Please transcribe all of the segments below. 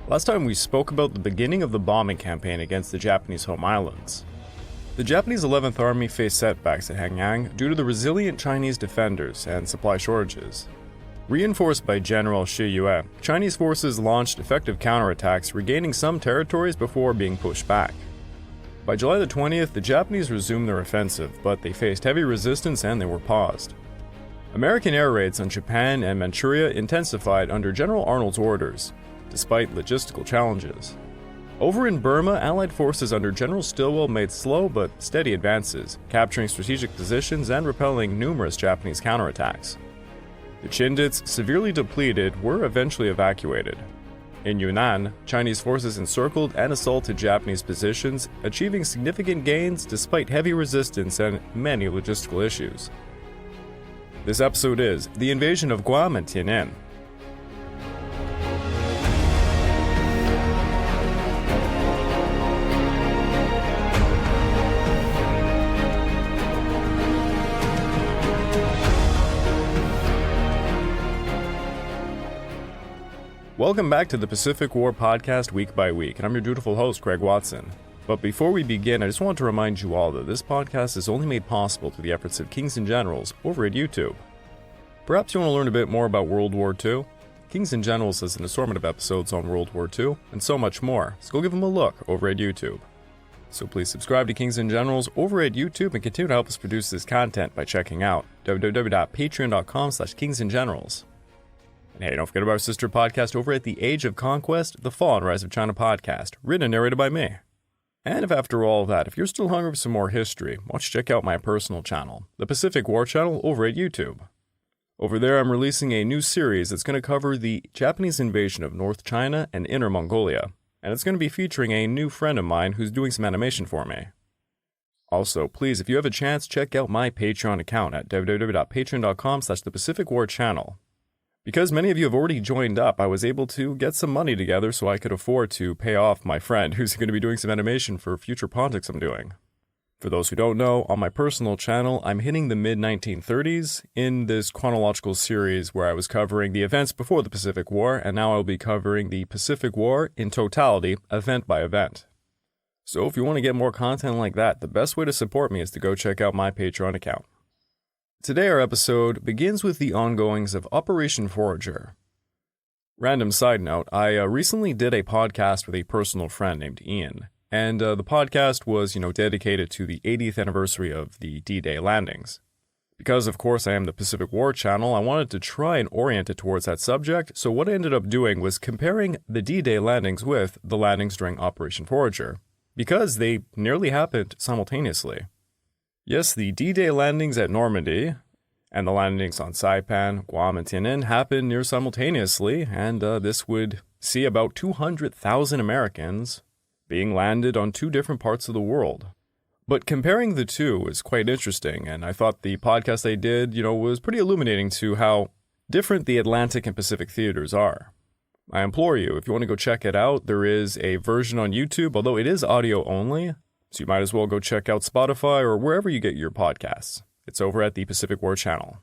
Last time we spoke about the beginning of the bombing campaign against the Japanese home islands. The Japanese 11th Army faced setbacks at Hanyang due to the resilient Chinese defenders and supply shortages. Reinforced by General Shi Yue, Chinese forces launched effective counterattacks, regaining some territories before being pushed back. By July the 20th, the Japanese resumed their offensive, but they faced heavy resistance and they were paused. American air raids on Japan and Manchuria intensified under General Arnold's orders, despite logistical challenges. Over in Burma, Allied forces under General Stilwell made slow but steady advances, capturing strategic positions and repelling numerous Japanese counterattacks. The Chindits, severely depleted, were eventually evacuated. In Yunnan, Chinese forces encircled and assaulted Japanese positions, achieving significant gains despite heavy resistance and many logistical issues. This episode is the invasion of Guam and Tinian. Welcome back to the Pacific War podcast week by week, and I'm your dutiful host, Craig Watson. But before we begin, I just want to remind you all that this podcast is only made possible through the efforts of Kings and Generals over at YouTube. Perhaps you want to learn a bit more about World War II? Kings and Generals has an assortment of episodes on World War II, and so much more, so go give them a look over at YouTube. So please subscribe to Kings and Generals over at YouTube and continue to help us produce this content by checking out www.patreon.com/kingsandgenerals. And hey, don't forget about our sister podcast over at The Age of Conquest, The Fall and Rise of China podcast, written and narrated by me. And if after all that, if you're still hungry for some more history, why don't you check out my personal channel, the Pacific War channel over at YouTube. Over there, I'm releasing a new series that's going to cover the Japanese invasion of North China and Inner Mongolia, and it's going to be featuring a new friend of mine who's doing some animation for me. Also, please, if you have a chance, check out my Patreon account at www.patreon.com/thepacificwarchannel. Because many of you have already joined up, I was able to get some money together so I could afford to pay off my friend who's going to be doing some animation for future projects I'm doing. For those who don't know, on my personal channel, I'm hitting the mid-1930s in this chronological series where I was covering the events before the Pacific War, and now I'll be covering the Pacific War in totality, event by event. So if you want to get more content like that, the best way to support me is to go check out my Patreon account. Today our episode begins with the ongoings of Operation Forager. Random side note, I recently did a podcast with a personal friend named Ian, and the podcast was, dedicated to the 80th anniversary of the D-Day landings. Because, of course, I am the Pacific War channel, I wanted to try and orient it towards that subject, so what I ended up doing was comparing the D-Day landings with the landings during Operation Forager, because they nearly happened simultaneously. Yes, the D-Day landings at Normandy and the landings on Saipan, Guam, and Tinian happened near simultaneously, and this would see about 200,000 Americans being landed on two different parts of the world. But comparing the two was quite interesting, and I thought the podcast I did, was pretty illuminating to how different the Atlantic and Pacific theaters are. I implore you, if you want to go check it out, there is a version on YouTube, although it is audio only. So you might as well go check out Spotify or wherever you get your podcasts. It's over at the Pacific War channel.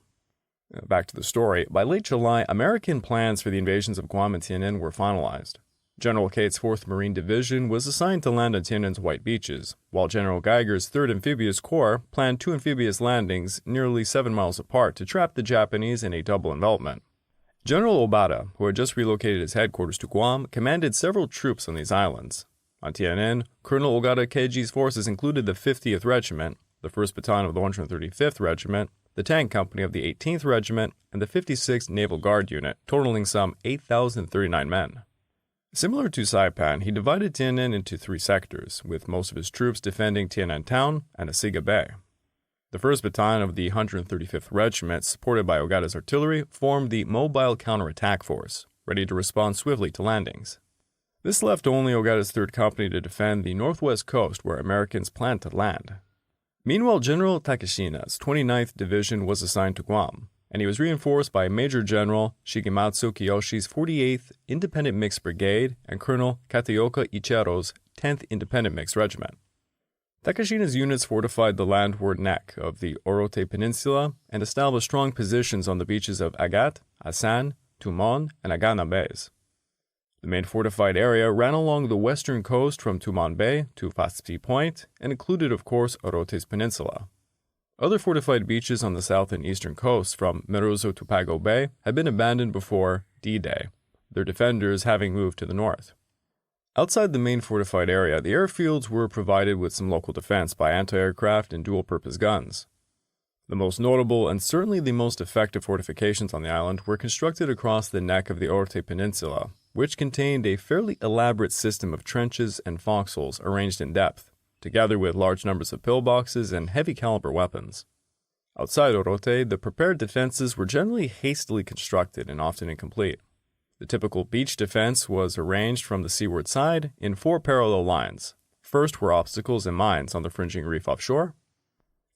Back to the story. By late July, American plans for the invasions of Guam and Tinian were finalized. General Cate's 4th Marine Division was assigned to land on Tinian's White Beaches, while General Geiger's 3rd Amphibious Corps planned 2 amphibious landings nearly 7 miles apart to trap the Japanese in a double envelopment. General Ogata, who had just relocated his headquarters to Guam, commanded several troops on these islands. On Tiananmen, Colonel Ogata Keiji's forces included the 50th Regiment, the 1st Battalion of the 135th Regiment, the Tank Company of the 18th Regiment, and the 56th Naval Guard Unit, totaling some 8,039 men. Similar to Saipan, he divided Tinian into 3 sectors, with most of his troops defending Tinian Town and Asiga Bay. The 1st Battalion of the 135th Regiment, supported by Ogata's artillery, formed the Mobile Counterattack Force, ready to respond swiftly to landings. This left only Ogata's 3rd Company to defend the northwest coast where Americans planned to land. Meanwhile, General Takeshina's 29th Division was assigned to Guam, and he was reinforced by Major General Shigematsu Kiyoshi's 48th Independent Mixed Brigade and Colonel Kataoka Ichiro's 10th Independent Mixed Regiment. Takeshina's units fortified the landward neck of the Orote Peninsula and established strong positions on the beaches of Agat, Asan, Tumon, and Agana Bays. The main fortified area ran along the western coast from Tumon Bay to Faspi Point and included, of course, Orotes Peninsula. Other fortified beaches on the south and eastern coasts from Merozo to Pago Bay had been abandoned before D-Day, their defenders having moved to the north. Outside the main fortified area, the airfields were provided with some local defense by anti-aircraft and dual-purpose guns. The most notable and certainly the most effective fortifications on the island were constructed across the neck of the Orte Peninsula, which contained a fairly elaborate system of trenches and foxholes arranged in depth, together with large numbers of pillboxes and heavy-caliber weapons. Outside Orote, the prepared defenses were generally hastily constructed and often incomplete. The typical beach defense was arranged from the seaward side in 4 parallel lines. First were obstacles and mines on the fringing reef offshore.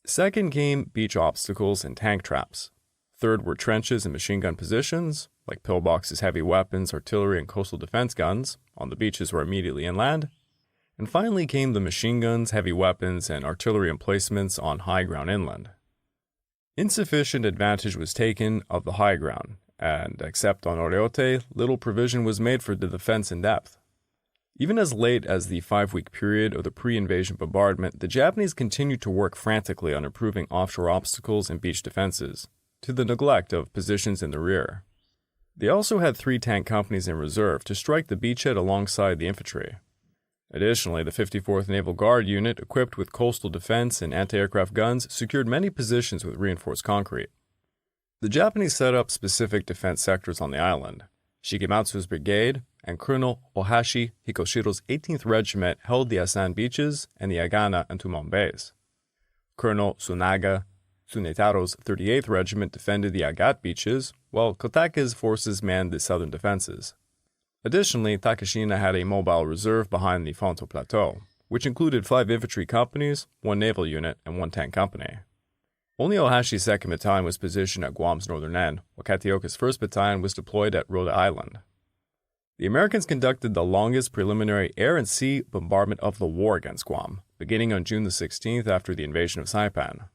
Second came beach obstacles and tank traps. Third were trenches and machine gun positions, like pillboxes, heavy weapons, artillery, and coastal defense guns, on the beaches or immediately inland. And finally came the machine guns, heavy weapons, and artillery emplacements on high ground inland. Insufficient advantage was taken of the high ground, and except on Oreote, little provision was made for the defense in depth. Even as late as the 5-week period of the pre-invasion bombardment, the Japanese continued to work frantically on improving offshore obstacles and beach defenses, to the neglect of positions in the rear. They also had 3 tank companies in reserve to strike the beachhead alongside the infantry. Additionally, the 54th Naval Guard unit, equipped with coastal defense and anti-aircraft guns, secured many positions with reinforced concrete. The Japanese set up specific defense sectors on the island. Shigematsu's brigade and Colonel Ohashi Hikoshiro's 18th Regiment held the Asan beaches and the Agana and Tumon bays. Colonel Tsunaga Tsunetaro's 38th Regiment defended the Agat beaches, while Kotake's forces manned the southern defenses. Additionally, Takashina had a mobile reserve behind the Fonto Plateau, which included 5 infantry companies, 1 naval unit, and 1 tank company. Only Ohashi's 2nd Battalion was positioned at Guam's northern end, while Katioka's 1st Battalion was deployed at Rhode Island. The Americans conducted the longest preliminary air and sea bombardment of the war against Guam, beginning on June the 16th after the invasion of Saipan.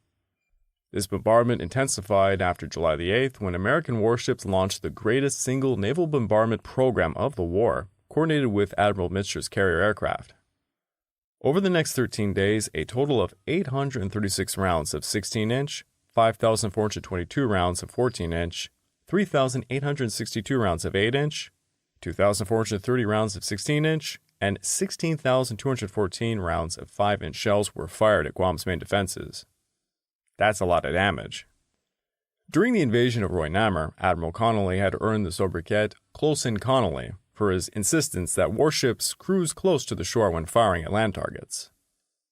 This bombardment intensified after July the 8th when American warships launched the greatest single naval bombardment program of the war, coordinated with Admiral Mitscher's carrier aircraft. Over the next 13 days, a total of 836 rounds of 16-inch, 5,422 rounds of 14-inch, 3,862 rounds of 8-inch, 2,430 rounds of 16-inch, and 16,214 rounds of 5-inch shells were fired at Guam's main defenses. That's a lot of damage. During the invasion of Roy-Namur, Admiral Connolly had earned the sobriquet Close in Connolly for his insistence that warships cruise close to the shore when firing at land targets.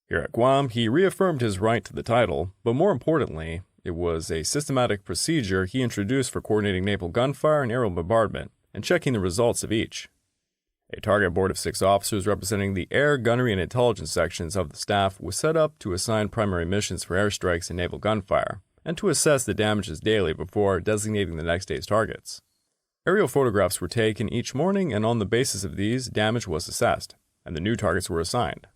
Here at Guam, he reaffirmed his right to the title, but more importantly, it was a systematic procedure he introduced for coordinating naval gunfire and aerial bombardment, and checking the results of each. A target board of 6 officers representing the air, gunnery, and intelligence sections of the staff was set up to assign primary missions for airstrikes and naval gunfire, and to assess the damages daily before designating the next day's targets. Aerial photographs were taken each morning, and on the basis of these, damage was assessed, and the new targets were assigned.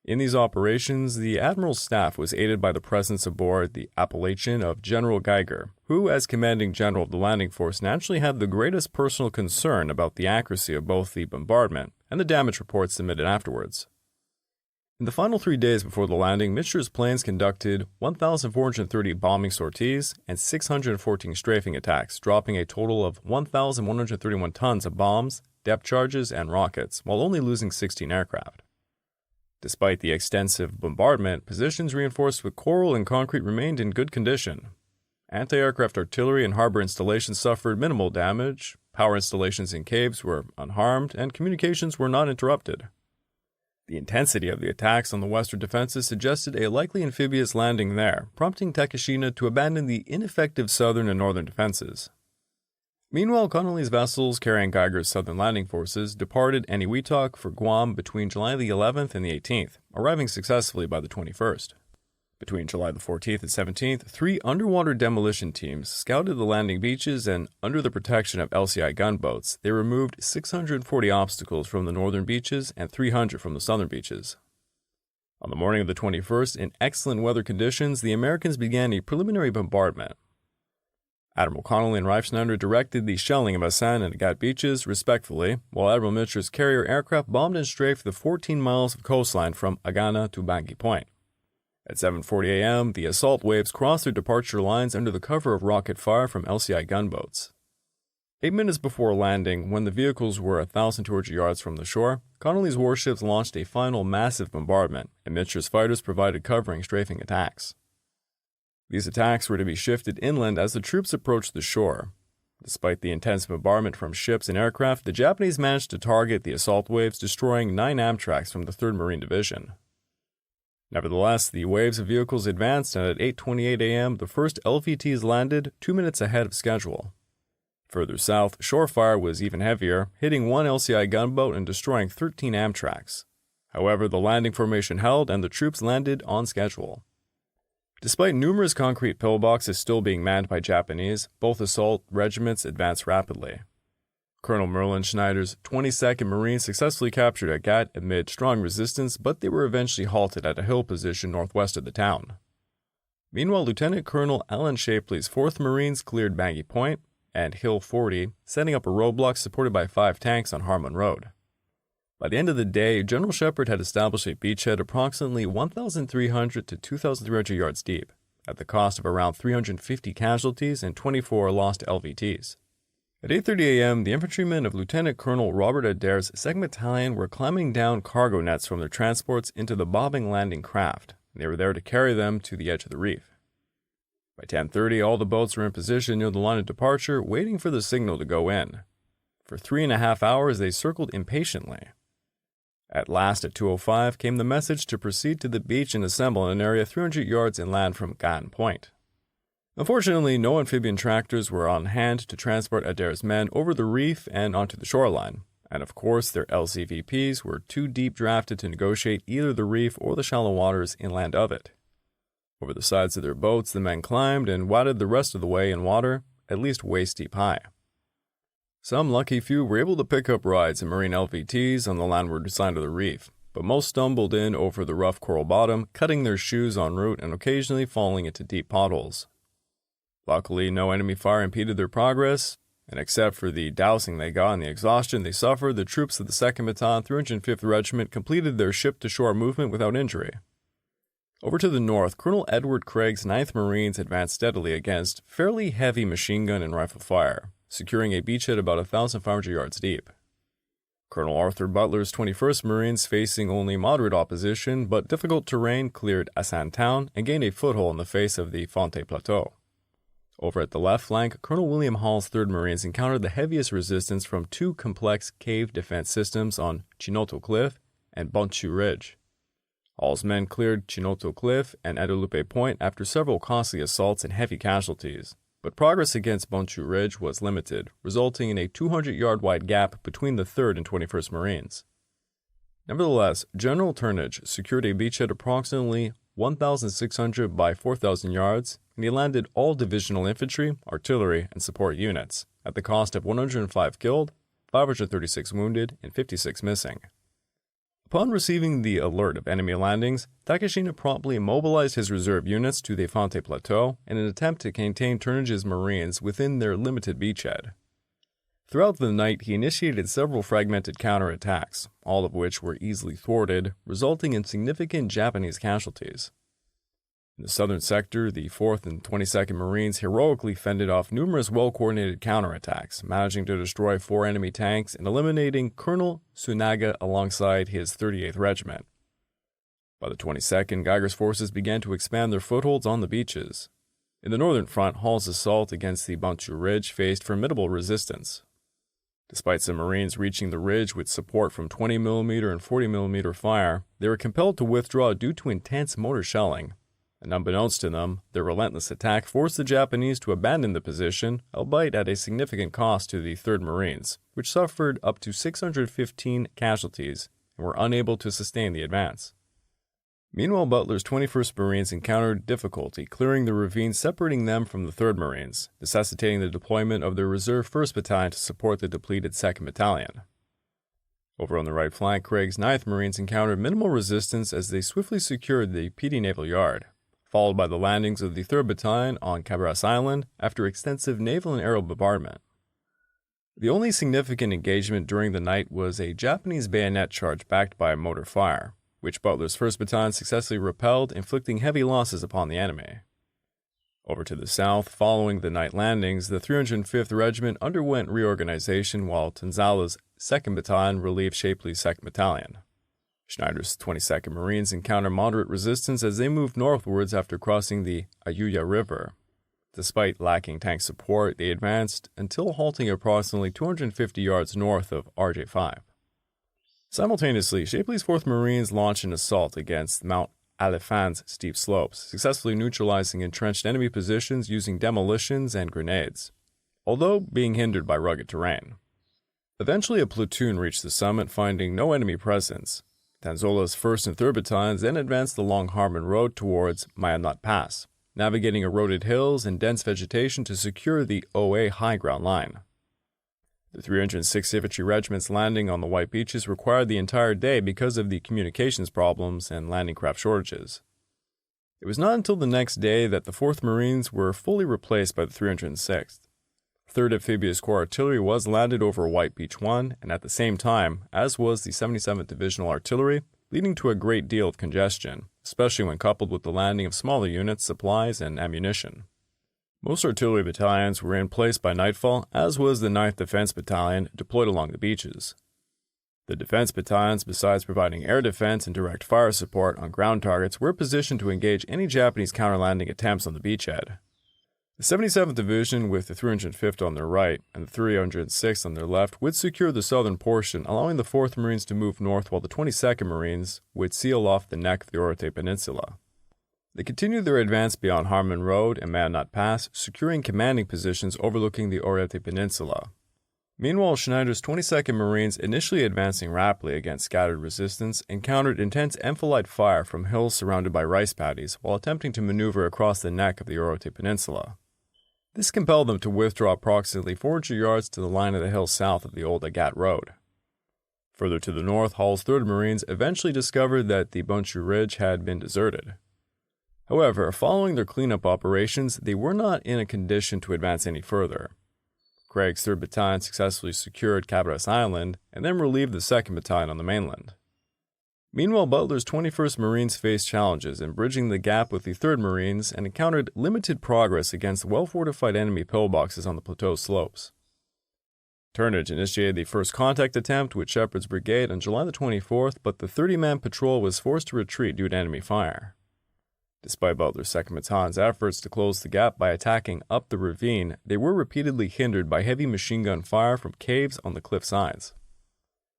In these operations, the Admiral's staff was aided by the presence aboard the Appalachian of General Geiger, who, as commanding general of the landing force, naturally had the greatest personal concern about the accuracy of both the bombardment and the damage reports submitted afterwards. In the final 3 days before the landing, Mitscher's planes conducted 1,430 bombing sorties and 614 strafing attacks, dropping a total of 1,131 tons of bombs, depth charges, and rockets, while only losing 16 aircraft. Despite the extensive bombardment, positions reinforced with coral and concrete remained in good condition. Anti-aircraft artillery and harbor installations suffered minimal damage, power installations in caves were unharmed, and communications were not interrupted. The intensity of the attacks on the western defenses suggested a likely amphibious landing there, prompting Takashina to abandon the ineffective southern and northern defenses. Meanwhile, Connolly's vessels carrying Geiger's southern landing forces departed Eniwetok for Guam between July the 11th and the 18th, arriving successfully by the 21st. Between July the 14th and 17th, 3 underwater demolition teams scouted the landing beaches, and under the protection of LCI gunboats, they removed 640 obstacles from the northern beaches and 300 from the southern beaches. On the morning of the 21st, in excellent weather conditions, the Americans began a preliminary bombardment. Admiral Connolly and Reifschneider directed the shelling of Asan and Agat beaches, respectively, while Admiral Mitscher's carrier aircraft bombed and strafed the 14 miles of coastline from Agana to Bangui Point. At 7:40 a.m., the assault waves crossed their departure lines under the cover of rocket fire from LCI gunboats. 8 minutes before landing, when the vehicles were 1,200 yards from the shore, Connolly's warships launched a final massive bombardment, and Mitscher's fighters provided covering strafing attacks. These attacks were to be shifted inland as the troops approached the shore. Despite the intense bombardment from ships and aircraft, the Japanese managed to target the assault waves, destroying 9 Amtraks from the 3rd Marine Division. Nevertheless, the waves of vehicles advanced, and at 8:28 a.m., the first LVTs landed 2 minutes ahead of schedule. Further south, shore fire was even heavier, hitting 1 LCI gunboat and destroying 13 Amtraks. However, the landing formation held, and the troops landed on schedule. Despite numerous concrete pillboxes still being manned by Japanese, both assault regiments advanced rapidly. Colonel Merlin Schneider's 22nd Marines successfully captured Agat amid strong resistance, but they were eventually halted at a hill position northwest of the town. Meanwhile, Lieutenant Colonel Alan Shapley's 4th Marines cleared Bangui Point and Hill 40, setting up a roadblock supported by 5 tanks on Harmon Road. By the end of the day, General Shepard had established a beachhead approximately 1,300 to 2,300 yards deep, at the cost of around 350 casualties and 24 lost LVTs. At 8:30 a.m., the infantrymen of Lieutenant Colonel Robert Adair's 2nd Battalion were climbing down cargo nets from their transports into the bobbing landing craft. They were there to carry them to the edge of the reef. By 10:30, all the boats were in position near the line of departure, waiting for the signal to go in. For 3.5 hours, they circled impatiently. At last, at 2:05, came the message to proceed to the beach and assemble in an area 300 yards inland from Gan Point. Unfortunately, no amphibian tractors were on hand to transport Adair's men over the reef and onto the shoreline, and of course their LCVPs were too deep drafted to negotiate either the reef or the shallow waters inland of it. Over the sides of their boats, the men climbed and waded the rest of the way in water, at least waist-deep high. Some lucky few were able to pick up rides in Marine LVTs on the landward side of the reef, but most stumbled in over the rough coral bottom, cutting their shoes en route and occasionally falling into deep potholes. Luckily, no enemy fire impeded their progress, and except for the dousing they got and the exhaustion they suffered, the troops of the 2nd Battalion, 305th Regiment completed their ship-to-shore movement without injury. Over to the north, Colonel Edward Craig's 9th Marines advanced steadily against fairly heavy machine gun and rifle fire, securing a beachhead about 1,500 yards deep. Colonel Arthur Butler's 21st Marines, facing only moderate opposition but difficult terrain, cleared Asan Town and gained a foothold in the face of the Fonte Plateau. Over at the left flank, Colonel William Hall's 3rd Marines encountered the heaviest resistance from 2 complex cave defense systems on Chinoto Cliff and Bonchu Ridge. Hall's men cleared Chinoto Cliff and Adelupe Point after several costly assaults and heavy casualties, but progress against Bonchu Ridge was limited, resulting in a 200-yard wide gap between the 3rd and 21st Marines. Nevertheless, General Turnage secured a beachhead approximately 1,600 by 4,000 yards, and he landed all divisional infantry, artillery, and support units, at the cost of 105 killed, 536 wounded, and 56 missing. Upon receiving the alert of enemy landings, Takashina promptly mobilized his reserve units to the Fonte Plateau in an attempt to contain Turnage's Marines within their limited beachhead. Throughout the night, he initiated several fragmented counterattacks, all of which were easily thwarted, resulting in significant Japanese casualties. In the southern sector, the 4th and 22nd Marines heroically fended off numerous well-coordinated counterattacks, managing to destroy 4 enemy tanks and eliminating Colonel Tsunaga alongside his 38th Regiment. By the 22nd, Geiger's forces began to expand their footholds on the beaches. In the northern front, Hall's assault against the Bonchu Ridge faced formidable resistance. Despite some Marines reaching the ridge with support from 20mm and 40mm fire, they were compelled to withdraw due to intense mortar shelling, and unbeknownst to them, their relentless attack forced the Japanese to abandon the position, albeit at a significant cost to the 3rd Marines, which suffered up to 615 casualties and were unable to sustain the advance. Meanwhile, Butler's 21st Marines encountered difficulty clearing the ravine separating them from the 3rd Marines, necessitating the deployment of their reserve 1st Battalion to support the depleted 2nd Battalion. Over on the right flank, Craig's 9th Marines encountered minimal resistance as they swiftly secured the PD Naval Yard, followed by the landings of the 3rd Battalion on Cabarrus Island after extensive naval and aerial bombardment. The only significant engagement during the night was a Japanese bayonet charge backed by mortar fire, which Butler's 1st Battalion successfully repelled, inflicting heavy losses upon the enemy. Over to the south, following the night landings, the 305th Regiment underwent reorganization while Tanzala's 2nd Battalion relieved Shapley's 2nd Battalion. Schneider's 22nd Marines encountered moderate resistance as they moved northwards after crossing the Ayuya River. Despite lacking tank support, they advanced until halting approximately 250 yards north of RJ5. Simultaneously, Shapley's 4th Marines launched an assault against Mount Alifant's steep slopes, successfully neutralizing entrenched enemy positions using demolitions and grenades, although being hindered by rugged terrain. Eventually, a platoon reached the summit, finding no enemy presence. Tanzola's 1st and 3rd Battalions then advanced along Harmon Road towards Mayamnot Pass, navigating eroded hills and dense vegetation to secure the OA high ground line. The 306th Infantry Regiment's landing on the White Beaches required the entire day because of the communications problems and landing craft shortages. It was not until the next day that the 4th Marines were fully replaced by the 306th. 3rd Amphibious Corps Artillery was landed over White Beach 1, and at the same time, as was the 77th Divisional Artillery, leading to a great deal of congestion, especially when coupled with the landing of smaller units, supplies, and ammunition. Most artillery battalions were in place by nightfall, as was the 9th Defense Battalion deployed along the beaches. The defense battalions, besides providing air defense and direct fire support on ground targets, were positioned to engage any Japanese counter-landing attempts on the beachhead. The 77th Division, with the 305th on their right and the 306th on their left, would secure the southern portion, allowing the 4th Marines to move north while the 22nd Marines would seal off the neck of the Orote Peninsula. They continued their advance beyond Harmon Road and Mayamnot Pass, securing commanding positions overlooking the Orote Peninsula. Meanwhile, Schneider's 22nd Marines, initially advancing rapidly against scattered resistance, encountered intense enfilade fire from hills surrounded by rice paddies while attempting to maneuver across the neck of the Orote Peninsula. This compelled them to withdraw approximately 400 yards to the line of the hills south of the old Agat Road. Further to the north, Hall's 3rd Marines eventually discovered that the Bunchu Ridge had been deserted. However, following their cleanup operations, they were not in a condition to advance any further. Craig's 3rd Battalion successfully secured Cabarrus Island and then relieved the 2nd Battalion on the mainland. Meanwhile, Butler's 21st Marines faced challenges in bridging the gap with the 3rd Marines and encountered limited progress against well-fortified enemy pillboxes on the plateau slopes. Turnage initiated the first contact attempt with Shepard's brigade on July the 24th, but the 30-man patrol was forced to retreat due to enemy fire. Despite Butler's 2nd Battalion's efforts to close the gap by attacking up the ravine, they were repeatedly hindered by heavy machine gun fire from caves on the cliff sides.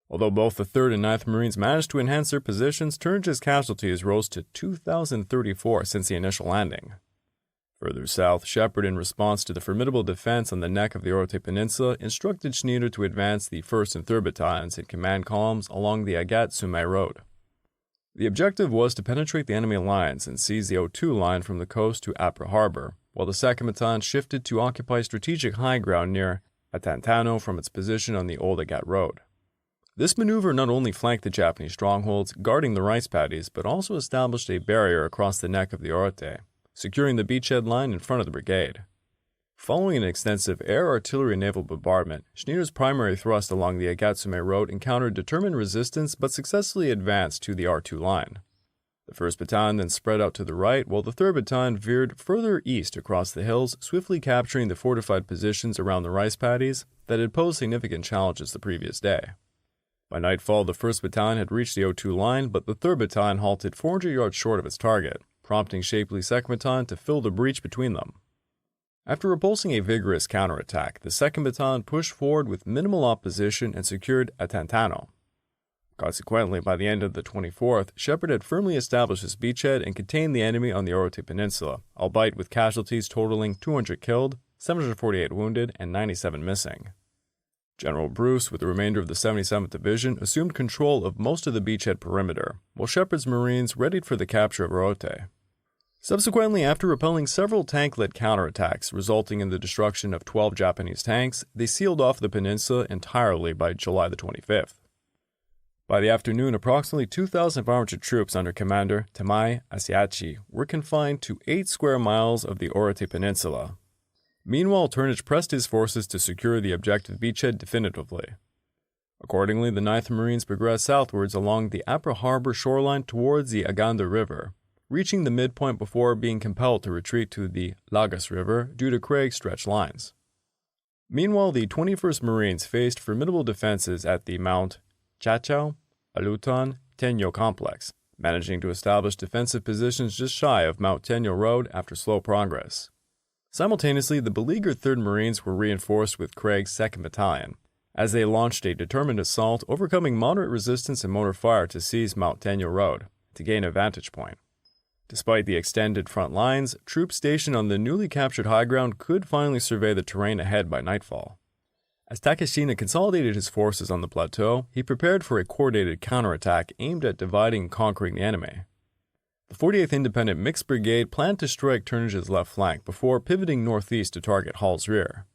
Although both the 3rd and 9th Marines managed to enhance their positions, Turnage's casualties rose to 2,034 since the initial landing. Further south, Shepard, in response to the formidable defense on the neck of the Orote Peninsula, instructed Schneider to advance the 1st and 3rd Battalions in command columns along the Agat-Sumay Road. The objective was to penetrate the enemy lines and seize the O2 line from the coast to Apra Harbor, while the 2nd Battalion shifted to occupy strategic high ground near Atantano from its position on the old Agat Road. This maneuver not only flanked the Japanese strongholds guarding the rice paddies, but also established a barrier across the neck of the Orote, securing the beachhead line in front of the brigade. Following an extensive air, artillery, and naval bombardment, Schneider's primary thrust along the Agat-Sumay Road encountered determined resistance but successfully advanced to the R2 line. The 1st Battalion then spread out to the right, while the 3rd Battalion veered further east across the hills, swiftly capturing the fortified positions around the rice paddies that had posed significant challenges the previous day. By nightfall, the 1st Battalion had reached the O2 line, but the 3rd Battalion halted 400 yards short of its target, prompting Shapley's 2nd Battalion to fill the breach between them. After repulsing a vigorous counterattack, the 2nd Battalion pushed forward with minimal opposition and secured Atantano. Consequently, by the end of the 24th, Shepard had firmly established his beachhead and contained the enemy on the Orote Peninsula, albeit with casualties totaling 200 killed, 748 wounded, and 97 missing. General Bruce, with the remainder of the 77th Division, assumed control of most of the beachhead perimeter, while Shepard's Marines readied for the capture of Orote. Subsequently, after repelling several tank-led counterattacks resulting in the destruction of 12 Japanese tanks, they sealed off the peninsula entirely by July the 25th. By the afternoon, approximately 2,000 armored troops under Commander Tamai Asiachi were confined to 8 square miles of the Orate Peninsula. Meanwhile, Turnage pressed his forces to secure the objective beachhead definitively. Accordingly, the 9th Marines progressed southwards along the Apra Harbor shoreline towards the Aganda River, reaching the midpoint before being compelled to retreat to the Lagas River due to Craig's stretched lines. Meanwhile, the 21st Marines faced formidable defenses at the Mount Chachao, Alutan, Tenyo complex, managing to establish defensive positions just shy of Mount Tenyo Road after slow progress. Simultaneously, the beleaguered 3rd Marines were reinforced with Craig's 2nd Battalion, as they launched a determined assault, overcoming moderate resistance and mortar fire to seize Mount Tenyo Road, to gain a vantage point. Despite the extended front lines, troops stationed on the newly captured high ground could finally survey the terrain ahead by nightfall. As Takeshina consolidated his forces on the plateau, he prepared for a coordinated counterattack aimed at dividing and conquering the enemy. The 48th Independent Mixed Brigade planned to strike Turnage's left flank before pivoting northeast to target Hall's rear.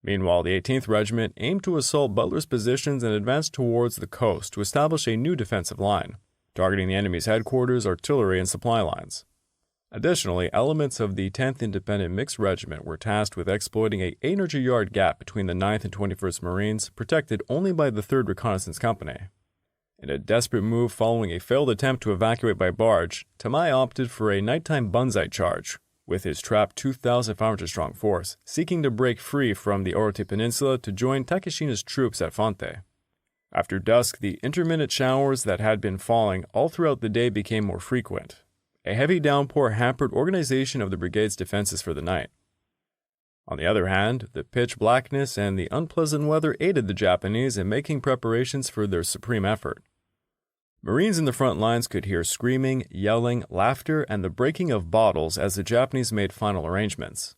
Meanwhile, the 18th Regiment aimed to assault Butler's positions and advance towards the coast to establish a new defensive line, targeting the enemy's headquarters, artillery, and supply lines. Additionally, elements of the 10th Independent Mixed Regiment were tasked with exploiting a 800-yard gap between the 9th and 21st Marines, protected only by the 3rd Reconnaissance Company. In a desperate move following a failed attempt to evacuate by barge, Tamai opted for a nighttime banzai charge, with his trapped 2,500-strong force, seeking to break free from the Orate Peninsula to join Takeshina's troops at Fonte. After dusk, the intermittent showers that had been falling all throughout the day became more frequent. A heavy downpour hampered organization of the brigade's defenses for the night. On the other hand, the pitch blackness and the unpleasant weather aided the Japanese in making preparations for their supreme effort. Marines in the front lines could hear screaming, yelling, laughter, and the breaking of bottles as the Japanese made final arrangements.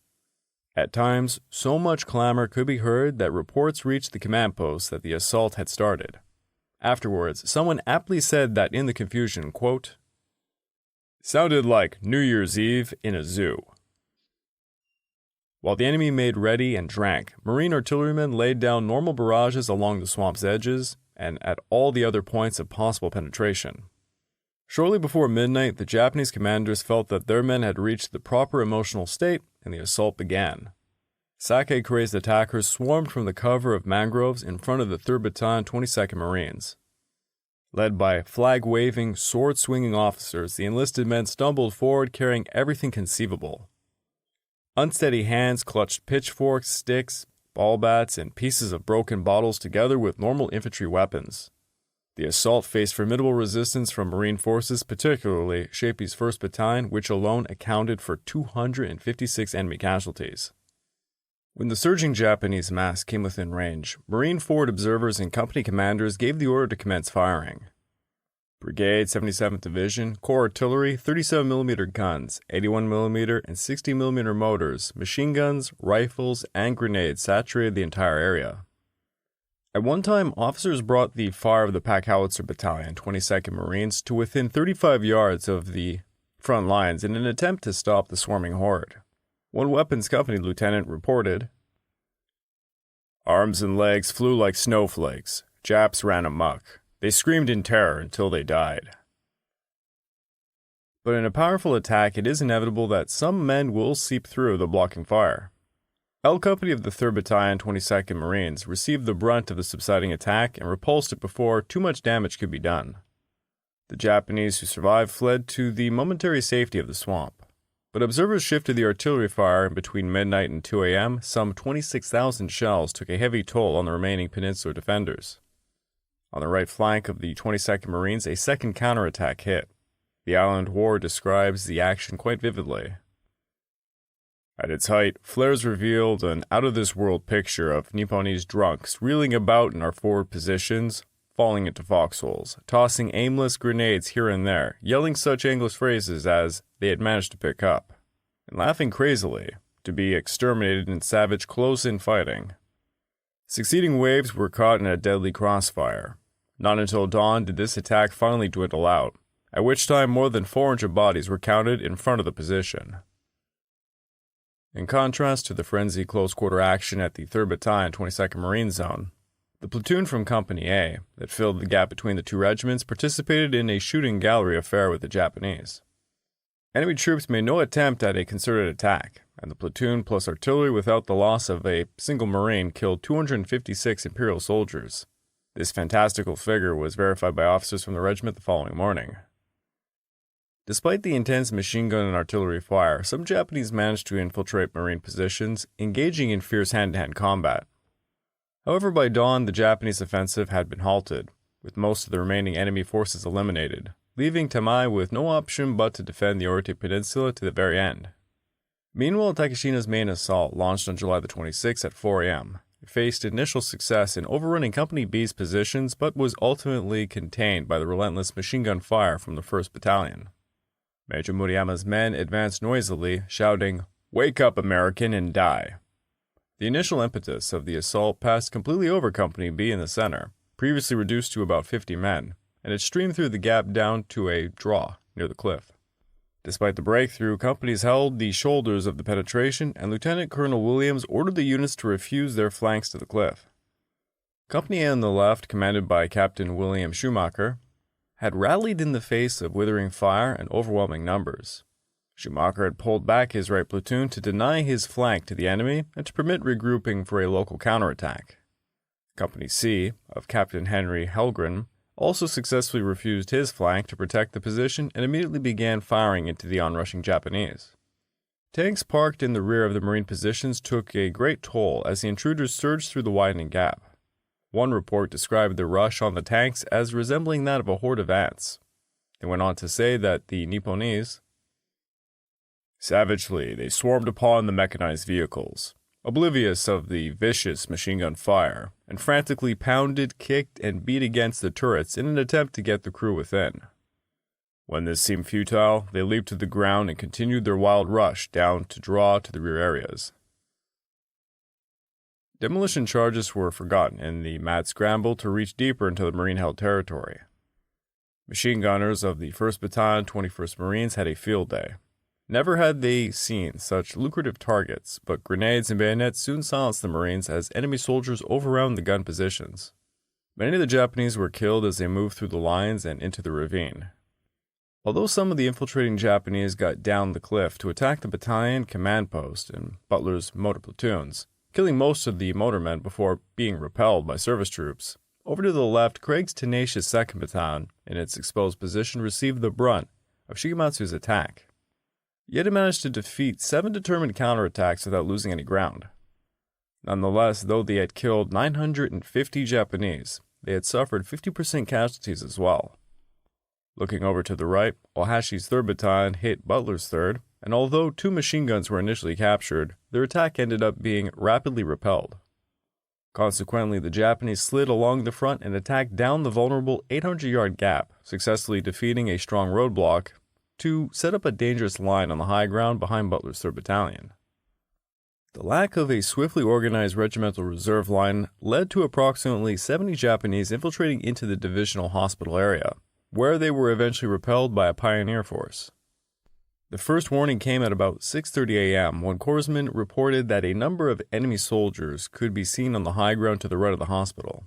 At times, so much clamor could be heard that reports reached the command post that the assault had started. Afterwards, someone aptly said that in the confusion, quote, "Sounded like New Year's Eve in a zoo." While the enemy made ready and drank, Marine artillerymen laid down normal barrages along the swamp's edges and at all the other points of possible penetration. Shortly before midnight, the Japanese commanders felt that their men had reached the proper emotional state, and the assault began. Sake-crazed attackers swarmed from the cover of mangroves in front of the 3rd Battalion 22nd Marines. Led by flag-waving, sword-swinging officers, the enlisted men stumbled forward carrying everything conceivable. Unsteady hands clutched pitchforks, sticks, ball bats, and pieces of broken bottles together with normal infantry weapons. The assault faced formidable resistance from Marine forces, particularly Shapi's 1st Battalion, which alone accounted for 256 enemy casualties. When the surging Japanese mass came within range, Marine forward observers and company commanders gave the order to commence firing. Brigade, 77th Division, Corps Artillery, 37mm guns, 81mm and 60mm motors, machine guns, rifles, and grenades saturated the entire area. At one time, officers brought the fire of the Pack Howitzer Battalion, 22nd Marines, to within 35 yards of the front lines in an attempt to stop the swarming horde. One weapons company lieutenant reported, "Arms and legs flew like snowflakes. Japs ran amok. They screamed in terror until they died." But in a powerful attack, it is inevitable that some men will seep through the blocking fire. L Company of the 3rd Battalion 22nd Marines received the brunt of the subsiding attack and repulsed it before too much damage could be done. The Japanese who survived fled to the momentary safety of the swamp. But observers shifted the artillery fire, and between midnight and 2 a.m., some 26,000 shells took a heavy toll on the remaining peninsular defenders. On the right flank of the 22nd Marines, a second counterattack hit. The Island War describes the action quite vividly. At its height, flares revealed an out-of-this-world picture of Nipponese drunks reeling about in our forward positions, falling into foxholes, tossing aimless grenades here and there, yelling such English phrases as they had managed to pick up, and laughing crazily to be exterminated in savage close-in fighting. Succeeding waves were caught in a deadly crossfire. Not until dawn did this attack finally dwindle out, at which time more than 400 bodies were counted in front of the position. In contrast to the frenzied close-quarter action at the 3rd Battalion 22nd Marine Zone, The platoon from Company A, that filled the gap between the two regiments, participated in a shooting gallery affair with the Japanese. Enemy troops made no attempt at a concerted attack, and the platoon plus artillery without the loss of a single Marine killed 256 Imperial soldiers. This fantastical figure was verified by officers from the regiment the following morning. Despite the intense machine gun and artillery fire, some Japanese managed to infiltrate Marine positions, engaging in fierce hand-to-hand combat. However, by dawn, the Japanese offensive had been halted, with most of the remaining enemy forces eliminated, leaving Tamai with no option but to defend the Orite Peninsula to the very end. Meanwhile, Takeshina's main assault, launched on July the 26th at 4 a.m., faced initial success in overrunning Company B's positions but was ultimately contained by the relentless machine gun fire from the 1st Battalion. Major Murayama's men advanced noisily, shouting, "Wake up, American, and die!" The initial impetus of the assault passed completely over Company B in the center, previously reduced to about 50 men, and it streamed through the gap down to a draw near the cliff. Despite the breakthrough, companies held the shoulders of the penetration, and Lieutenant Colonel Williams ordered the units to refuse their flanks to the cliff. Company A on the left, commanded by Captain William Schumacher, had rallied in the face of withering fire and overwhelming numbers. Schumacher had pulled back his right platoon to deny his flank to the enemy and to permit regrouping for a local counterattack. Company C, of Captain Henry Helgren, also successfully refused his flank to protect the position and immediately began firing into the onrushing Japanese. Tanks parked in the rear of the Marine positions took a great toll as the intruders surged through the widening gap. One report described the rush on the tanks as resembling that of a horde of ants. They went on to say that the Nipponese, savagely, they swarmed upon the mechanized vehicles, oblivious of the vicious machine gun fire, and frantically pounded, kicked, and beat against the turrets in an attempt to get the crew within. When this seemed futile, they leaped to the ground and continued their wild rush down to draw to the rear areas. Demolition charges were forgotten in the mad scramble to reach deeper into the Marine-held territory. Machine gunners of the 1st Battalion, 21st Marines had a field day. Never had they seen such lucrative targets, but grenades and bayonets soon silenced the Marines as enemy soldiers overran the gun positions. Many of the Japanese were killed as they moved through the lines and into the ravine. Although some of the infiltrating Japanese got down the cliff to attack the battalion command post and Butler's motor platoons, killing most of the motormen before being repelled by service troops, over to the left, Craig's tenacious 2nd Battalion, in its exposed position, received the brunt of Shigematsu's attack. Yet it managed to defeat 7 determined counterattacks without losing any ground. Nonetheless, though they had killed 950 Japanese, they had suffered 50% casualties as well. Looking over to the right, Ohashi's 3rd Battalion hit Butler's 3rd, and although 2 machine guns were initially captured, their attack ended up being rapidly repelled. Consequently, the Japanese slid along the front and attacked down the vulnerable 800-yard gap, successfully defeating a strong roadblock to set up a dangerous line on the high ground behind Butler's 3rd Battalion. The lack of a swiftly organized regimental reserve line led to approximately 70 Japanese infiltrating into the divisional hospital area, where they were eventually repelled by a pioneer force. The first warning came at about 6:30 a.m. when corpsmen reported that a number of enemy soldiers could be seen on the high ground to the right of the hospital.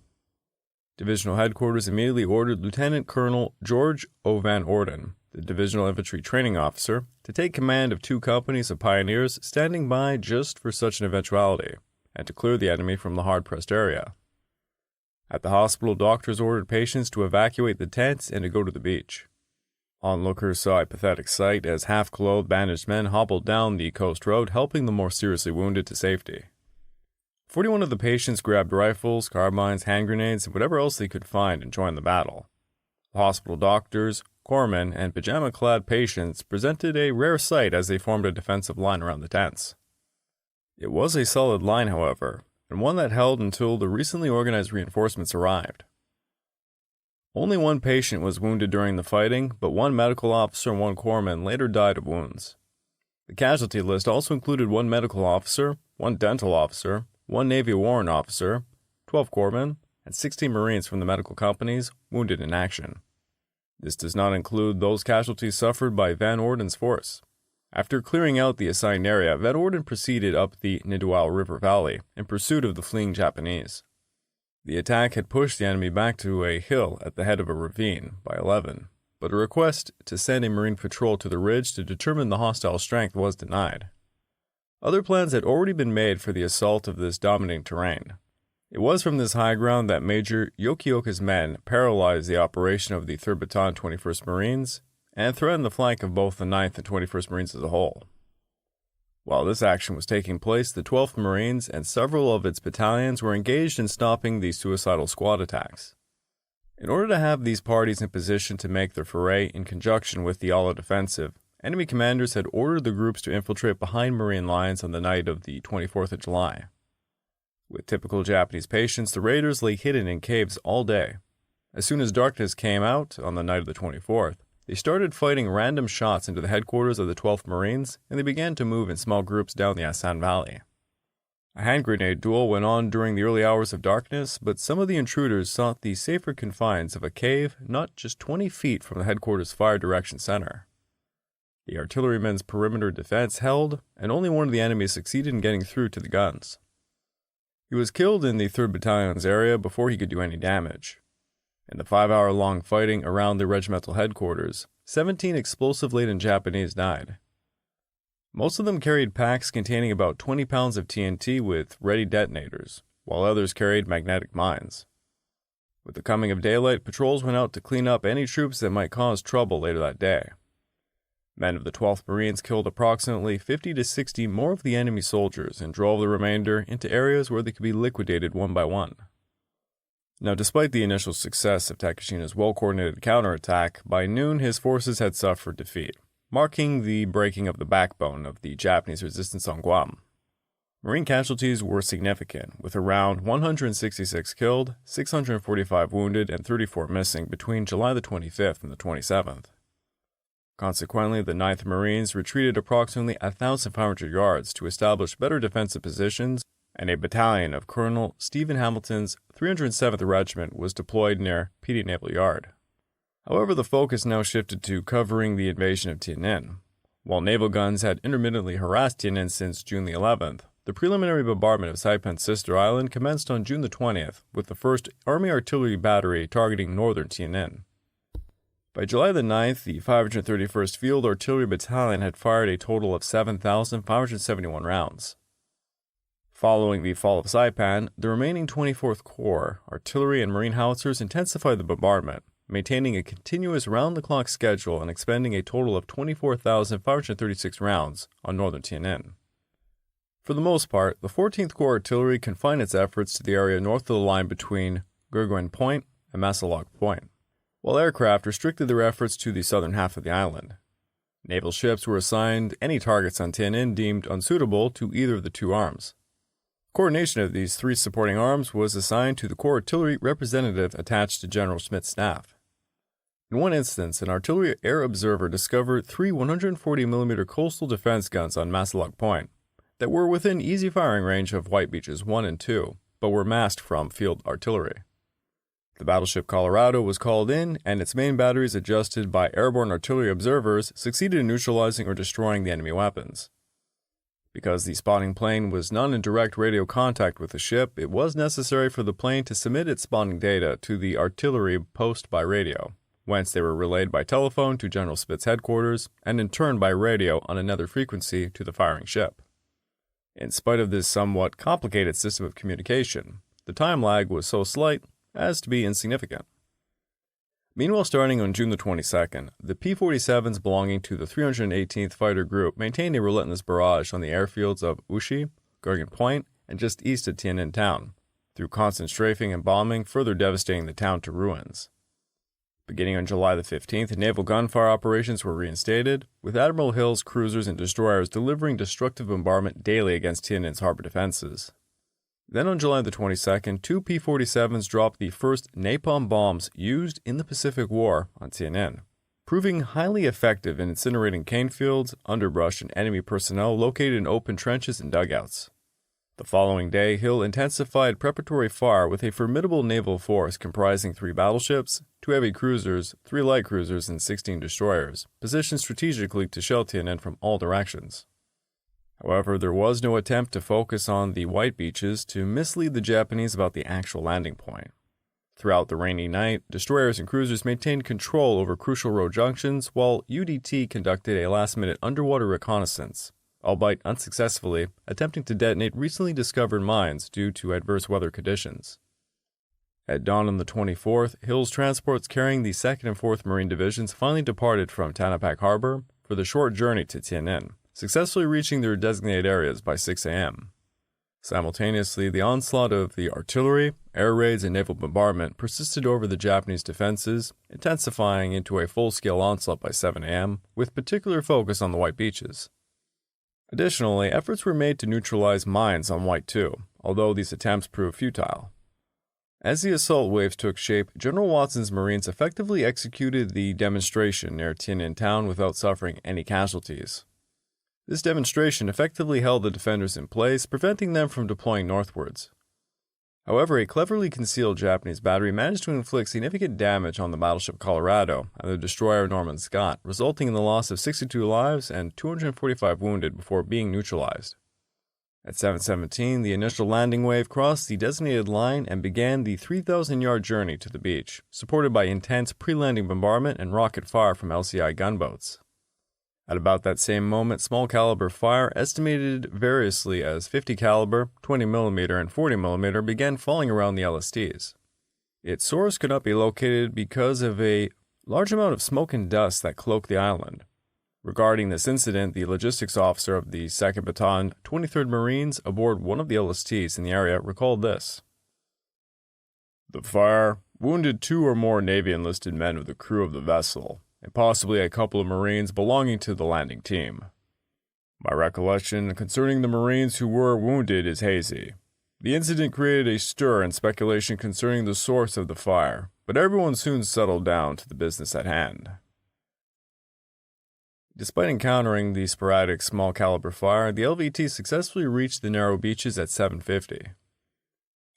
Divisional headquarters immediately ordered Lieutenant Colonel George O. Van Orden, the Divisional Infantry Training Officer, to take command of 2 companies of pioneers standing by just for such an eventuality, and to clear the enemy from the hard-pressed area. At the hospital, doctors ordered patients to evacuate the tents and to go to the beach. Onlookers saw a pathetic sight as half-clothed, bandaged men hobbled down the coast road, helping the more seriously wounded to safety. 41 of the patients grabbed rifles, carbines, hand grenades, and whatever else they could find and joined the battle. The hospital doctors, corpsmen, and pajama-clad patients presented a rare sight as they formed a defensive line around the tents. It was a solid line, however, and one that held until the recently organized reinforcements arrived. Only 1 patient was wounded during the fighting, but 1 medical officer and 1 corpsman later died of wounds. The casualty list also included 1 medical officer, 1 dental officer, 1 Navy warrant officer, 12 corpsmen, and 16 Marines from the medical companies wounded in action. This does not include those casualties suffered by Van Orden's force. After clearing out the assigned area, Van Orden proceeded up the Nidual River Valley in pursuit of the fleeing Japanese. The attack had pushed the enemy back to a hill at the head of a ravine by 11, but a request to send a Marine patrol to the ridge to determine the hostile strength was denied. Other plans had already been made for the assault of this dominating terrain. It was from this high ground that Major Yokioka's men paralyzed the operation of the 3rd Battalion 21st Marines and threatened the flank of both the 9th and 21st Marines as a whole. While this action was taking place, the 12th Marines and several of its battalions were engaged in stopping the suicidal squad attacks. In order to have these parties in position to make their foray in conjunction with the all-out offensive, enemy commanders had ordered the groups to infiltrate behind Marine lines on the night of the 24th of July. With typical Japanese patience, the raiders lay hidden in caves all day. As soon as darkness came out on the night of the 24th, they started fighting random shots into the headquarters of the 12th Marines, and they began to move in small groups down the Asan Valley. A hand grenade duel went on during the early hours of darkness, but some of the intruders sought the safer confines of a cave not just 20 feet from the headquarters fire direction center. The artillerymen's perimeter defense held, and only one of the enemies succeeded in getting through to the guns. He was killed in the 3rd Battalion's area before he could do any damage. In the 5-hour-long fighting around the regimental headquarters, 17 explosive-laden Japanese died. Most of them carried packs containing about 20 pounds of TNT with ready detonators, while others carried magnetic mines. With the coming of daylight, patrols went out to clean up any troops that might cause trouble later that day. Men of the 12th Marines killed approximately 50 to 60 more of the enemy soldiers and drove the remainder into areas where they could be liquidated one by one. Now, despite the initial success of Takashina's well-coordinated counterattack, by noon his forces had suffered defeat, marking the breaking of the backbone of the Japanese resistance on Guam. Marine casualties were significant, with around 166 killed, 645 wounded, and 34 missing between July the 25th and the 27th. Consequently, the 9th Marines retreated approximately 1,500 yards to establish better defensive positions, and a battalion of Colonel Stephen Hamilton's 307th Regiment was deployed near Petite Naval Yard. However, the focus now shifted to covering the invasion of Tinian. While naval guns had intermittently harassed Tinian since June the 11th, the preliminary bombardment of Saipan's sister island commenced on June the 20th, with the 1st Army Artillery Battery targeting northern Tinian. By July the 9th, the 531st Field Artillery Battalion had fired a total of 7,571 rounds. Following the fall of Saipan, the remaining 24th Corps, artillery and marine howitzers intensified the bombardment, maintaining a continuous round-the-clock schedule and expending a total of 24,536 rounds on northern Tinian. For the most part, the 14th Corps Artillery confined its efforts to the area north of the line between Gurguan Point and Masalok Point, while aircraft restricted their efforts to the southern half of the island. Naval ships were assigned any targets on Tinian deemed unsuitable to either of the two arms. Coordination of these three supporting arms was assigned to the Corps Artillery representative attached to General Schmidt's staff. In one instance, an artillery air observer discovered 3 140mm coastal defense guns on Masalok Point that were within easy firing range of White Beaches 1 and 2, but were masked from field artillery. The battleship Colorado was called in, and its main batteries, adjusted by airborne artillery observers, succeeded in neutralizing or destroying the enemy weapons. Because the spotting plane was not in direct radio contact with the ship, it was necessary for the plane to submit its spotting data to the artillery post by radio, whence they were relayed by telephone to General Spitz headquarters, and in turn by radio on another frequency to the firing ship. In spite of this somewhat complicated system of communication, the time lag was so slight as to be insignificant. Meanwhile, starting on June the 22nd, the P-47s belonging to the 318th Fighter Group maintained a relentless barrage on the airfields of Ushi, Gurgan Point, and just east of Tianjin town, through constant strafing and bombing, further devastating the town to ruins. Beginning on July the 15th, naval gunfire operations were reinstated, with Admiral Hill's cruisers and destroyers delivering destructive bombardment daily against Tianjin's harbor defenses. Then on July the 22nd, 2 P-47s dropped the first napalm bombs used in the Pacific War on Tinian, proving highly effective in incinerating cane fields, underbrush, and enemy personnel located in open trenches and dugouts. The following day, Hill intensified preparatory fire with a formidable naval force comprising 3 battleships, 2 heavy cruisers, 3 light cruisers, and 16 destroyers, positioned strategically to shell Tinian from all directions. However, there was no attempt to focus on the white beaches to mislead the Japanese about the actual landing point. Throughout the rainy night, destroyers and cruisers maintained control over crucial road junctions, while UDT conducted a last-minute underwater reconnaissance, albeit unsuccessfully, attempting to detonate recently discovered mines due to adverse weather conditions. At dawn on the 24th, Hill's transports carrying the 2nd and 4th Marine Divisions finally departed from Tanapak Harbor for the short journey to Tinian, successfully reaching their designated areas by 6 a.m. Simultaneously, the onslaught of the artillery, air raids, and naval bombardment persisted over the Japanese defenses, intensifying into a full-scale onslaught by 7 a.m., with particular focus on the white beaches. Additionally, efforts were made to neutralize mines on White 2, although these attempts proved futile. As the assault waves took shape, General Watson's Marines effectively executed the demonstration near Tinian town without suffering any casualties. This demonstration effectively held the defenders in place, preventing them from deploying northwards. However, a cleverly concealed Japanese battery managed to inflict significant damage on the battleship Colorado and the destroyer Norman Scott, resulting in the loss of 62 lives and 245 wounded before being neutralized. At 7:17, the initial landing wave crossed the designated line and began the 3,000-yard journey to the beach, supported by intense pre-landing bombardment and rocket fire from LCI gunboats. At about that same moment, small caliber fire, estimated variously as 50 caliber, 20 mm, and 40 mm, began falling around the LSTs. Its source could not be located because of a large amount of smoke and dust that cloaked the island. Regarding this incident, the logistics officer of the 2nd Battalion, 23rd Marines, aboard one of the LSTs in the area, recalled this. "The fire wounded 2 or more Navy enlisted men of the crew of the vessel, and possibly a couple of Marines belonging to the landing team. My recollection concerning the Marines who were wounded is hazy. The incident created a stir and speculation concerning the source of the fire, but everyone soon settled down to the business at hand." Despite encountering the sporadic small caliber fire, the LVT successfully reached the narrow beaches at 7:50.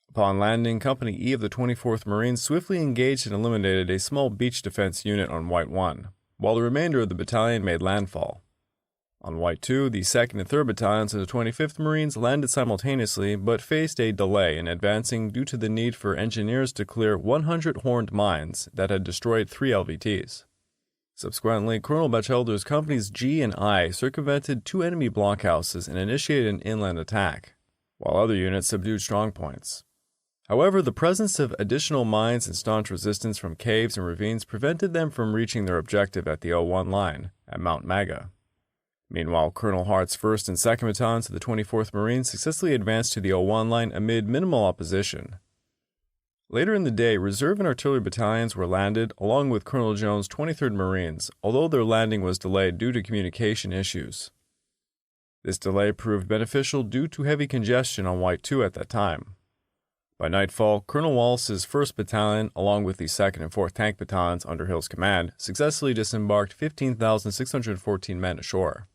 Upon landing, Company E of the 24th Marines swiftly engaged and eliminated a small beach defense unit on White 1, while the remainder of the battalion made landfall. On White 2, the 2nd and 3rd Battalions of the 25th Marines landed simultaneously, but faced a delay in advancing due to the need for engineers to clear 100 horned mines that had destroyed 3 LVTs. Subsequently, Colonel Batchelder's companies G and I circumvented 2 enemy blockhouses and initiated an inland attack, while other units subdued strongpoints. However, the presence of additional mines and staunch resistance from caves and ravines prevented them from reaching their objective at the 01 line at Mount Maga. Meanwhile, Colonel Hart's 1st and 2nd Battalions of the 24th Marines successfully advanced to the 01 line amid minimal opposition. Later in the day, reserve and artillery battalions were landed along with Colonel Jones' 23rd Marines, although their landing was delayed due to communication issues. This delay proved beneficial due to heavy congestion on White 2 at that time. By nightfall, Colonel Wallace's 1st Battalion, along with the 2nd and 4th Tank Battalions under Hill's command, successfully disembarked 15,614 men ashore.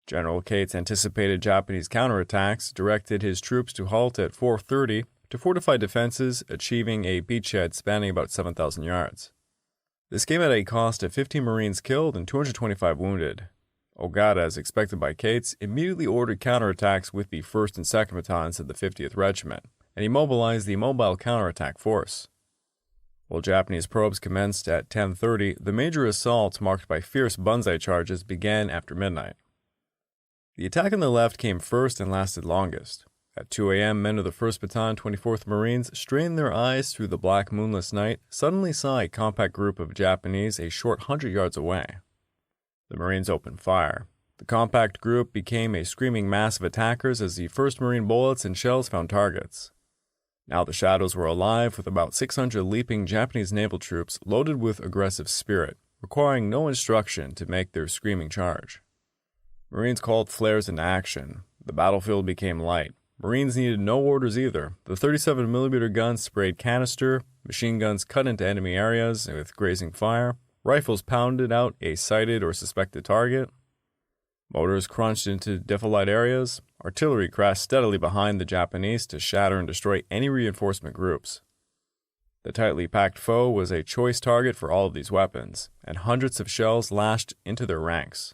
General Cates anticipated Japanese counterattacks, directed his troops to halt at 4:30 to fortify defenses, achieving a beachhead spanning about 7,000 yards. This came at a cost of 15 Marines killed and 225 wounded. Ogata, as expected by Cates, immediately ordered counterattacks with the 1st and 2nd Battalions of the 50th Regiment, and he mobilized the mobile counterattack force. While Japanese probes commenced at 10:30, the major assault, marked by fierce banzai charges, began after midnight. The attack on the left came first and lasted longest. At 2 a.m., men of the 1st Battalion, 24th Marines, strained their eyes through the black moonless night, suddenly saw a compact group of Japanese a short 100 yards away. The Marines opened fire. The compact group became a screaming mass of attackers as the 1st Marine bullets and shells found targets. Now the shadows were alive with about 600 leaping Japanese naval troops loaded with aggressive spirit, requiring no instruction to make their screaming charge. Marines called flares into action. The battlefield became light. Marines needed no orders either. The 37mm guns sprayed canister, machine guns cut into enemy areas with grazing fire, rifles pounded out a sighted or suspected target, motors crunched into defilade areas, artillery crashed steadily behind the Japanese to shatter and destroy any reinforcement groups. The tightly packed foe was a choice target for all of these weapons, and hundreds of shells lashed into their ranks.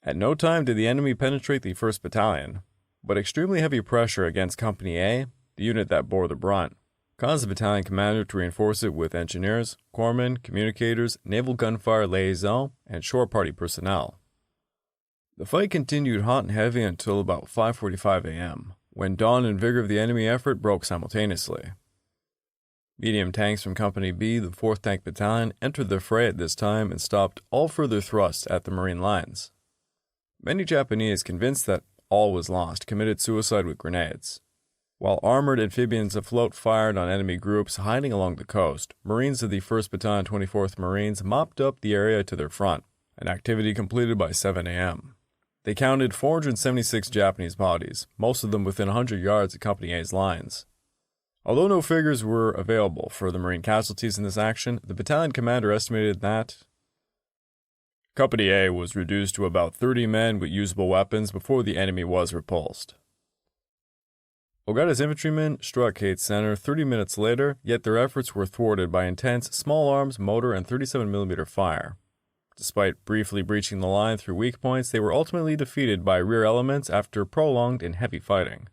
At no time did the enemy penetrate the 1st Battalion, but extremely heavy pressure against Company A, the unit that bore the brunt, caused the battalion commander to reinforce it with engineers, corpsmen, communicators, naval gunfire liaison, and shore party personnel. The fight continued hot and heavy until about 5:45 a.m., when dawn and vigor of the enemy effort broke simultaneously. Medium tanks from Company B, the 4th Tank Battalion, entered the fray at this time and stopped all further thrust at the Marine lines. Many Japanese, convinced that all was lost, committed suicide with grenades. While armored amphibians afloat fired on enemy groups hiding along the coast, Marines of the 1st Battalion 24th Marines mopped up the area to their front, an activity completed by 7 a.m. They counted 476 Japanese bodies, most of them within 100 yards of Company A's lines. Although no figures were available for the Marine casualties in this action, the battalion commander estimated that Company A was reduced to about 30 men with usable weapons before the enemy was repulsed. Ogata's infantrymen struck Kate Center 30 minutes later, yet their efforts were thwarted by intense small arms, mortar, and 37mm fire. Despite briefly breaching the line through weak points, they were ultimately defeated by rear elements after prolonged and heavy fighting.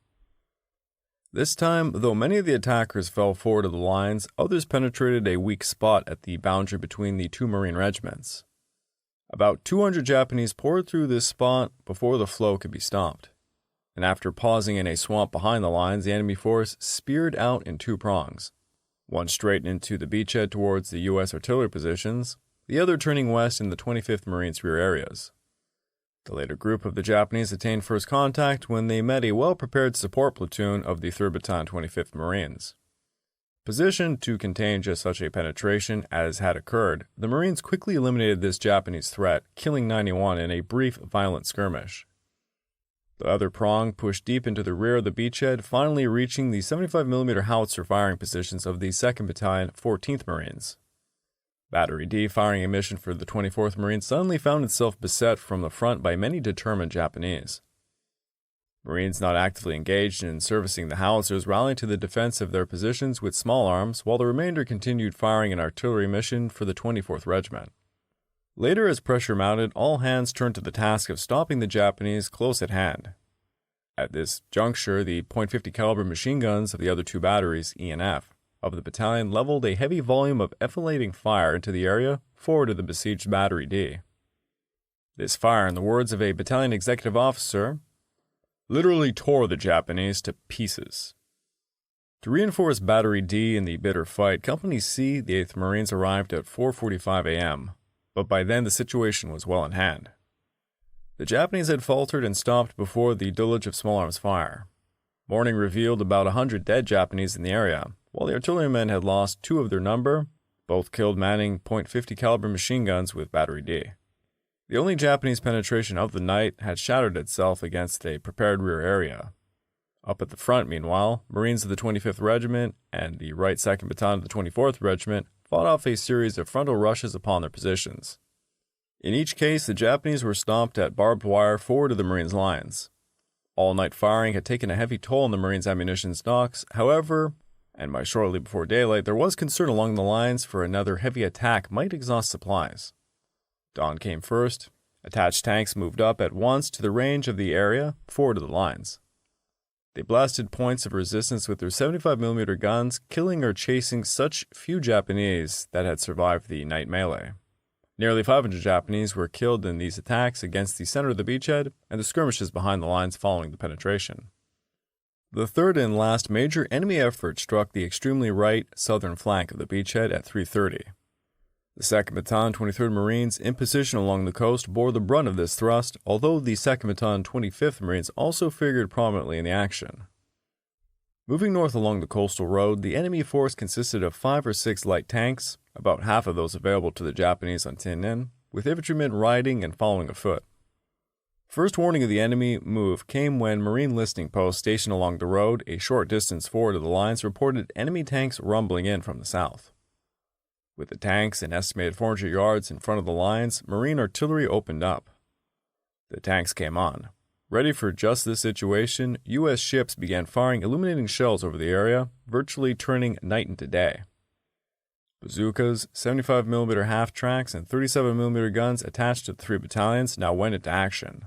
This time, though many of the attackers fell forward of the lines, others penetrated a weak spot at the boundary between the two Marine regiments. About 200 Japanese poured through this spot before the flow could be stopped, and after pausing in a swamp behind the lines, the enemy force speared out in two prongs, one straight into the beachhead towards the U.S. artillery positions, the other turning west in the 25th Marines' rear areas. The later group of the Japanese attained first contact when they met a well-prepared support platoon of the 3rd Battalion 25th Marines. Positioned to contain just such a penetration as had occurred, the Marines quickly eliminated this Japanese threat, killing 91 in a brief, violent skirmish. The other prong pushed deep into the rear of the beachhead, finally reaching the 75mm howitzer firing positions of the 2nd Battalion 14th Marines. Battery D, firing a mission for the 24th Marines, suddenly found itself beset from the front by many determined Japanese. Marines not actively engaged in servicing the howitzers rallied to the defense of their positions with small arms, while the remainder continued firing an artillery mission for the 24th Regiment. Later, as pressure mounted, all hands turned to the task of stopping the Japanese close at hand. At this juncture, the .50 caliber machine guns of the other two batteries, E and F, of the battalion leveled a heavy volume of enfilading fire into the area forward of the besieged Battery D. This fire, in the words of a battalion executive officer, literally tore the Japanese to pieces. To reinforce Battery D in the bitter fight, Company C, the 8th Marines, arrived at 4:45 a.m., but by then the situation was well in hand. The Japanese had faltered and stopped before the deluge of small arms fire. Morning revealed about 100 dead Japanese in the area, while the artillerymen had lost 2 of their number, both killed manning .50 caliber machine guns with Battery D. The only Japanese penetration of the night had shattered itself against a prepared rear area. Up at the front, meanwhile, Marines of the 25th Regiment and the right 2nd Battalion of the 24th Regiment fought off a series of frontal rushes upon their positions. In each case, the Japanese were stopped at barbed wire forward of the Marines' lines. All-night firing had taken a heavy toll on the Marines' ammunition stocks, however, and by shortly before daylight, there was concern along the lines for another heavy attack might exhaust supplies. Dawn came first. Attached tanks moved up at once to the range of the area forward of the lines. They blasted points of resistance with their 75mm guns, killing or chasing such few Japanese that had survived the night melee. Nearly 500 Japanese were killed in these attacks against the center of the beachhead and the skirmishes behind the lines following the penetration. The third and last major enemy effort struck the extremely right southern flank of the beachhead at 3:30. The 2nd Battalion 23rd Marines in position along the coast bore the brunt of this thrust, although the 2nd Battalion 25th Marines also figured prominently in the action. Moving north along the coastal road, the enemy force consisted of 5 or 6 light tanks, about half of those available to the Japanese on Tinian, with infantrymen riding and following afoot. First warning of the enemy move came when Marine listening posts stationed along the road, a short distance forward of the lines, reported enemy tanks rumbling in from the south. With the tanks an estimated 400 yards in front of the lines, Marine artillery opened up. The tanks came on. Ready for just this situation, U.S. ships began firing illuminating shells over the area, virtually turning night into day. Bazookas, 75mm half-tracks, and 37mm guns attached to the 3 battalions now went into action.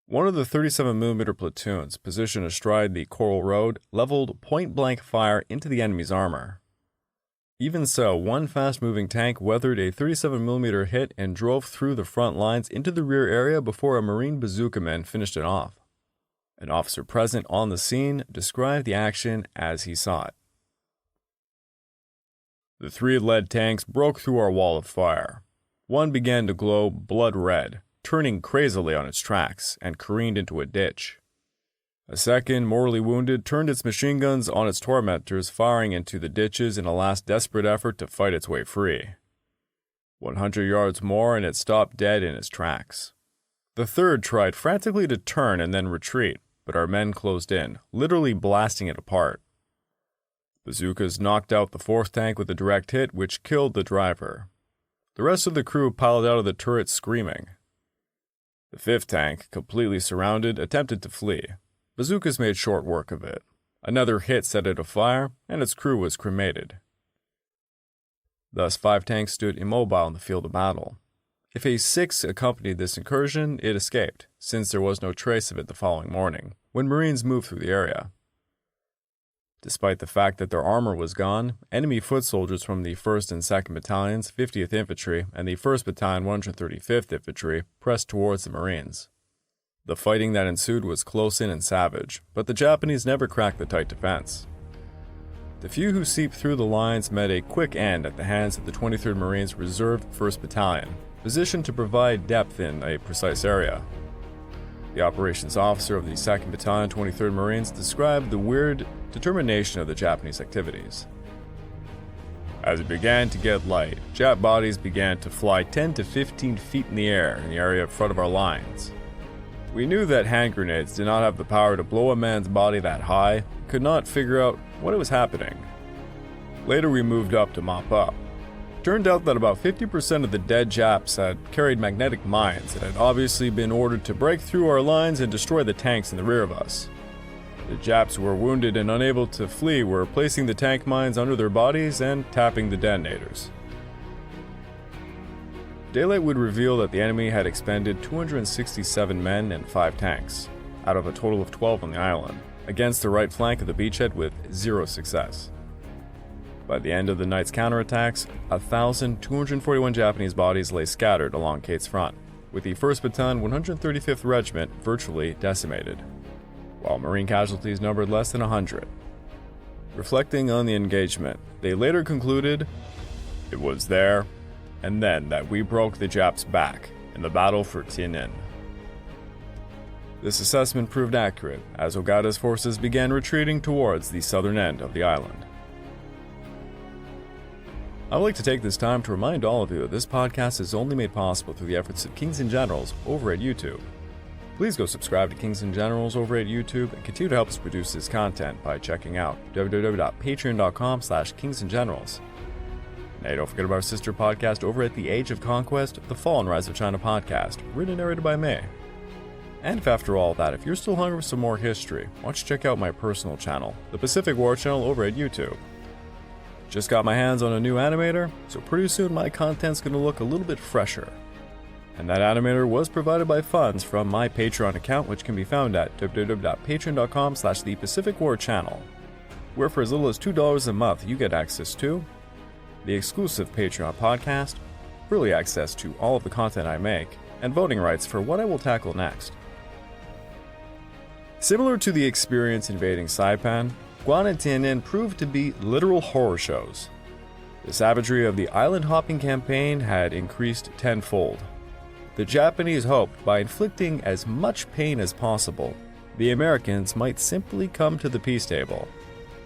One of the 37mm platoons, positioned astride the Coral Road, leveled point-blank fire into the enemy's armor. Even so, one fast-moving tank weathered a 37mm hit and drove through the front lines into the rear area before a Marine bazookaman finished it off. An officer present on the scene described the action as he saw it. The 3 lead tanks broke through our wall of fire. One began to glow blood red, turning crazily on its tracks, and careened into a ditch. A second, mortally wounded, turned its machine guns on its tormentors, firing into the ditches in a last desperate effort to fight its way free. 100 yards more and it stopped dead in its tracks. The third tried frantically to turn and then retreat, but our men closed in, literally blasting it apart. Bazookas knocked out the 4th tank with a direct hit, which killed the driver. The rest of the crew piled out of the turret screaming. The 5th tank, completely surrounded, attempted to flee. Bazookas made short work of it. Another hit set it afire, and its crew was cremated. Thus 5 tanks stood immobile in the field of battle. If a 6th accompanied this incursion, it escaped, since there was no trace of it the following morning, when Marines moved through the area. Despite the fact that their armor was gone, enemy foot soldiers from the 1st and 2nd Battalions, 50th Infantry, and the 1st Battalion, 135th Infantry pressed towards the Marines. The fighting that ensued was close-in and savage, but the Japanese never cracked the tight defense. The few who seeped through the lines met a quick end at the hands of the 23rd Marines Reserve 1st Battalion, positioned to provide depth in a precise area. The operations officer of the 2nd Battalion, 23rd Marines described the weird determination of the Japanese activities. As it began to get light, Jap bodies began to fly 10 to 15 feet in the air in the area in front of our lines. We knew that hand grenades did not have the power to blow a man's body that high, could not figure out what was happening. Later we moved up to mop up. Turned out that about 50% of the dead Japs had carried magnetic mines and had obviously been ordered to break through our lines and destroy the tanks in the rear of us. The Japs who were wounded and unable to flee were placing the tank mines under their bodies and tapping the detonators. Daylight would reveal that the enemy had expended 267 men and 5 tanks, out of a total of 12 on the island, against the right flank of the beachhead with 0 success. By the end of the night's counterattacks, 1,241 Japanese bodies lay scattered along Kate's front, with the 1st Battalion 135th Regiment virtually decimated, while Marine casualties numbered less than 100. Reflecting on the engagement, they later concluded, "It was there and then that we broke the Japs' back in the battle for Tinian." This assessment proved accurate as Ogata's forces began retreating towards the southern end of the island. I would like to take this time to remind all of you that this podcast is only made possible through the efforts of Kings and Generals over at YouTube. Please go subscribe to Kings and Generals over at YouTube and continue to help us produce this content by checking out www.patreon.com/kingsandgenerals. Now, don't forget about our sister podcast over at The Age of Conquest, The Fall and Rise of China podcast, written and narrated by me. And if after all that, if you're still hungry for some more history, why don't you check out my personal channel, the Pacific War channel over at YouTube. Just got my hands on a new animator, so pretty soon my content's going to look a little bit fresher. And that animator was provided by funds from my Patreon account, which can be found at www.patreon.com/The Pacific War channel, where for as little as $2 a month you get access to the exclusive Patreon podcast, early access to all of the content I make, and voting rights for what I will tackle next. Similar to the experience invading Saipan, Guam and Tinian proved to be literal horror shows. The savagery of the island-hopping campaign had increased tenfold. The Japanese hoped by inflicting as much pain as possible, the Americans might simply come to the peace table.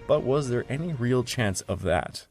But was there any real chance of that?